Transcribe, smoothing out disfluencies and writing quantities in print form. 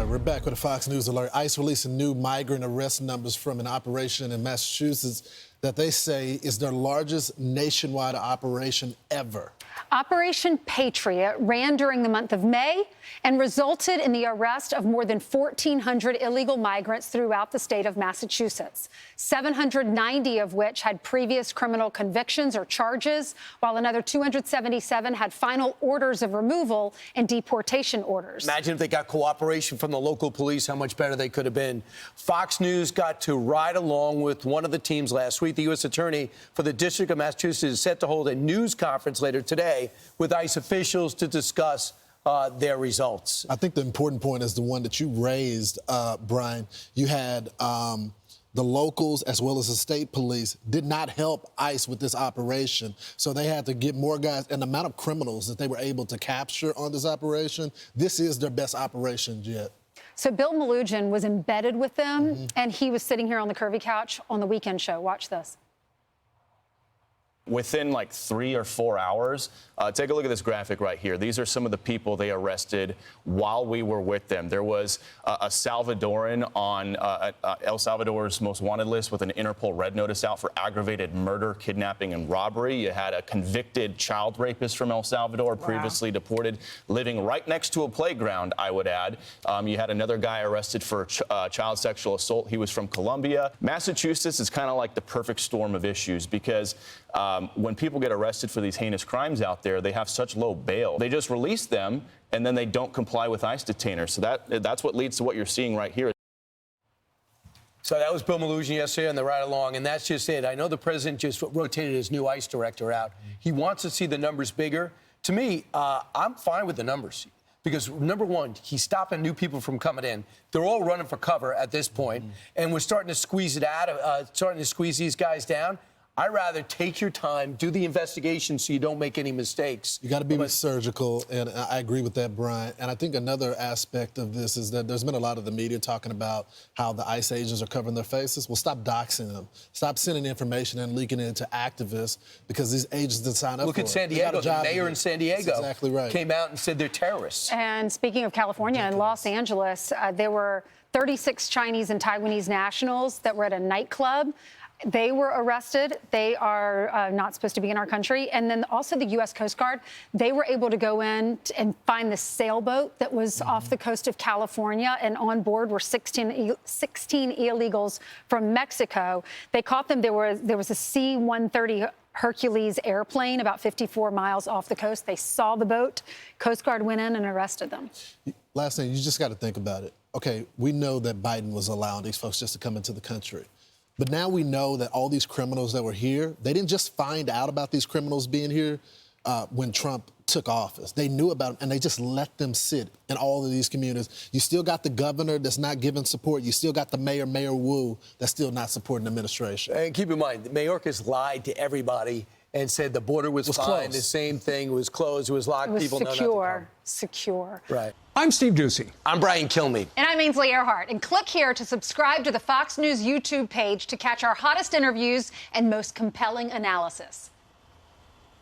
We're back with a Fox News alert. ICE releasing new migrant arrest numbers from an operation in Massachusetts that they say is their largest nationwide operation ever. Operation Patriot ran during the month of May and resulted in the arrest of more than 1,400 illegal migrants throughout the state of Massachusetts, 790 of which had previous criminal convictions or charges, while another 277 had final orders of removal and deportation orders. Imagine if they got cooperation from the local police, how much better they could have been. Fox News got to ride along with one of the teams last week. The U.S. Attorney for the District of Massachusetts is set to hold a news conference later today with ICE officials to discuss their results. I think the important point is the one that you raised, Brian. You had the locals as well as the state police did not help ICE with this operation. So they had to get more guys, and the amount of criminals that they were able to capture on this operation, this is their best operation yet. So Bill Malugin was embedded with them, and he was sitting here on the curvy couch on the weekend show. Watch this. Within like 3 or 4 hours, take a look at this graphic right here. These are some of the people they arrested while we were with them. There was a Salvadoran on El Salvador's most wanted list with an Interpol red notice out for aggravated murder, kidnapping, and robbery. You had a convicted child rapist from El Salvador, previously deported, living right next to a playground, I would add. You had another guy arrested for child sexual assault. He was from Colombia. Massachusetts is kind of like the perfect storm of issues because when people get arrested for these heinous crimes out there, they have such low bail. They just release them, and then they don't comply with ICE detainers. So that's what leads to what you're seeing right here. So that was Bill Malugin yesterday on the ride along, and that's just it. I know the president just rotated his new ICE director out. He wants to see the numbers bigger. To me, I'm fine with the numbers. Because, number one, he's stopping new people from coming in. They're all running for cover at this point, and we're starting to squeeze it out, starting to squeeze these guys down. I'd rather take your time, do the investigation so you don't make any mistakes. You got to be surgical, and I agree with that, Brian. And I think another aspect of this is that there's been a lot of the media talking about how the ICE agents are covering their faces. Well, stop doxing them. Stop sending information and leaking it to activists because these agents didn't sign up for it. Look at San Diego. The mayor in San Diego exactly right. Came out and said they're terrorists. And speaking of California, in Los Angeles, there were 36 Chinese and Taiwanese nationals that were at a nightclub. They were arrested. They are not supposed to be in our country. And then also the U.S. Coast Guard, they were able to go in and find the sailboat that was off the coast of California, and on board were 16 illegals from Mexico. They caught them. There was a C-130 Hercules airplane about 54 miles off the coast. They saw the boat. Coast Guard went in and arrested them. Last thing, you just got to think about it. Okay, we know that Biden was allowing these folks just to come into the country. But now we know that all these criminals that were here, they didn't just find out about these criminals being here when Trump took office. They knew about them, and they just let them sit in all of these communities. You still got the governor that's not giving support. You still got the mayor, Mayor Wu, that's still not supporting the administration. And keep in mind, Mayorkas lied to everybody and said the border was fine. Closed. The same thing was closed. It was locked. It was People secure. Right. I'm Steve Ducey. I'm Brian Kilmeade. And I'm Ainsley Earhart. And click here to subscribe to the Fox News YouTube page to catch our hottest interviews and most compelling analysis.